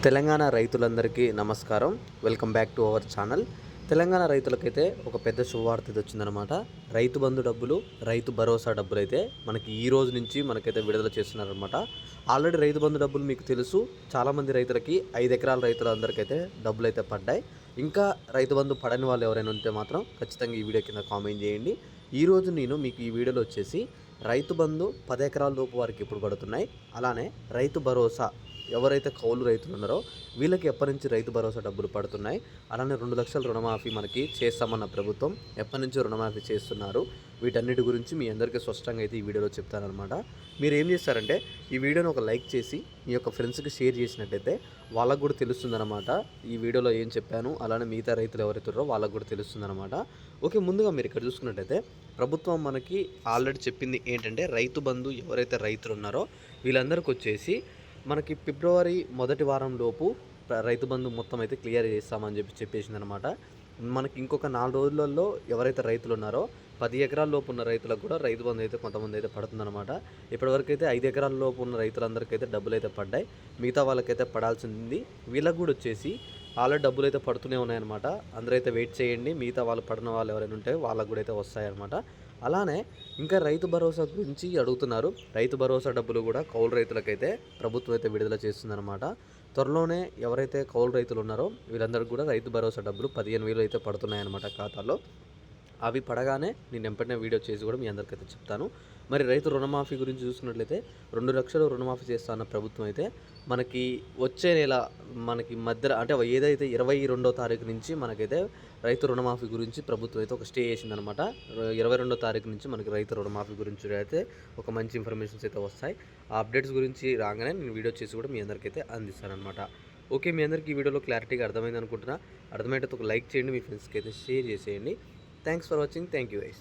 తెలంగాణ రైతులందరికీ నమస్కారం. Welcome back to our channel. Telangana రైతులకైతే ఒక పెద్ద శుభవార్త ఇది వచ్చిందనమాట. రైతు బంధు డబ్బులు, రైతు భరోసా డబ్బులు అయితే మనకి ఈ రోజు నుంచి మనకైతే విడుదల చేస్తున్నారనమాట. ఆల్రెడీ రైతు బంధు డబ్బులు మీకు తెలుసు, చాలామంది రైతులకి 5 ఎకరాల రైతులందరికైతే డబ్బులు అయితే పడ్డాయి. ఇంకా రైతు బంధు పడని వాళ్ళు ఎవరైనా ఉంటే మాత్రం ఖచ్చితంగా ఈ వీడియో కింద కామెంట్ చేయండి. ఈరోజు నేను మీకు ఈ వీడియోలో వచ్చేసి రైతు బంధు 10 ఎకరాల లోపు వారికి ఎప్పుడు పడుతున్నాయి, అలానే రైతు భరోసా ఎవరైతే కౌలు రైతులు ఉన్నారో వీళ్ళకి ఎప్పటి నుంచి రైతు భరోసా డబ్బులు పడుతున్నాయి, అలానే 2 లక్షల రుణమాఫీ మనకి చేస్తామన్న ప్రభుత్వం ఎప్పటి నుంచి రుణమాఫీ చేస్తున్నారు, వీటన్నిటి గురించి మీ అందరికీ స్పష్టంగా అయితే ఈ వీడియోలో చెప్తానమాట. మీరు ఏం చేస్తారంటే ఈ వీడియోని ఒక లైక్ చేసి మీ యొక్క ఫ్రెండ్స్కి షేర్ చేసినట్టయితే వాళ్ళకు కూడా తెలుస్తుందన్నమాట ఈ వీడియోలో ఏం చెప్పాను, అలానే మిగతా రైతులు ఎవరైతే ఉన్నారో వాళ్ళకు కూడా తెలుస్తుందన్నమాట. ఓకే, ముందుగా మీరు ఇక్కడ చూసుకున్నట్టయితే ప్రభుత్వం మనకి ఆల్రెడీ చెప్పింది ఏంటంటే రైతు బంధు ఎవరైతే రైతులు ఉన్నారో వీళ్ళందరికీ వచ్చేసి మనకి ఫిబ్రవరి మొదటి వారం లోపు రైతు బంధు మొత్తం అయితే క్లియర్ చేస్తామని చెప్పేసింది అనమాట. మనకి ఇంకొక 4 రోజులలో ఎవరైతే రైతులు ఉన్నారో 10 ఎకరాల లోపు ఉన్న రైతులకు కూడా రైతు బంధు అయితే కొంతమంది అయితే పడుతుందన్నమాట. ఇప్పటివరకు అయితే 5 ఎకరాల లోపు ఉన్న రైతులందరికైతే డబ్బులు అయితే పడ్డాయి, మిగతా వాళ్ళకైతే పడాల్సింది. వీళ్ళకి కూడా వచ్చేసి ఆల్రెడీ డబ్బులు అయితే పడుతూనే ఉన్నాయన్నమాట. అందరూ అయితే వెయిట్ చేయండి, మిగతా వాళ్ళు పడిన వాళ్ళు ఎవరైనా ఉంటే వాళ్ళకు కూడా అయితే వస్తాయన్నమాట. అలానే ఇంకా రైతు భరోసా గురించి అడుగుతున్నారు. రైతు భరోసా డబ్బులు కూడా కౌలు రైతులకైతే ప్రభుత్వం అయితే విడుదల చేస్తుందన్నమాట. త్వరలోనే ఎవరైతే కౌలు రైతులు ఉన్నారో వీళ్ళందరికీ కూడా రైతు భరోసా డబ్బులు 15,000 అయితే పడుతున్నాయన్నమాట ఖాతాలో. అవి పడగానే నేను ఎంపటినే వీడియో చేసి కూడా మీ అందరికైతే చెప్తాను. మరి రైతు రుణమాఫీ గురించి చూసుకున్నట్లయితే 2 లక్షలు రుణమాఫీ చేస్తా అన్న ప్రభుత్వం అయితే మనకి వచ్చే నెల మనకి మధ్యలో అంటే ఏదైతే 22వ తారీఖు నుంచి మనకైతే రైతు రుణమాఫీ గురించి ప్రభుత్వం అయితే ఒక స్టే చేసిందనమాట. 22వ తారీఖు నుంచి మనకి రైతు రుణమాఫీ గురించి అయితే ఒక మంచి ఇన్ఫర్మేషన్స్ అయితే వస్తాయి. ఆ అప్డేట్స్ గురించి రాగానే నేను వీడియో చేసి కూడా మీ అందరికైతే అందిస్తానమాట. ఓకే, మీ అందరికీ ఈ వీడియోలో క్లారిటీగా అర్థమైంది అనుకుంటున్నా. అర్థమైతే ఒక లైక్ చేయండి, మీ ఫ్రెండ్స్కి అయితే షేర్ చేసేయండి. Thanks for watching. Thank you guys.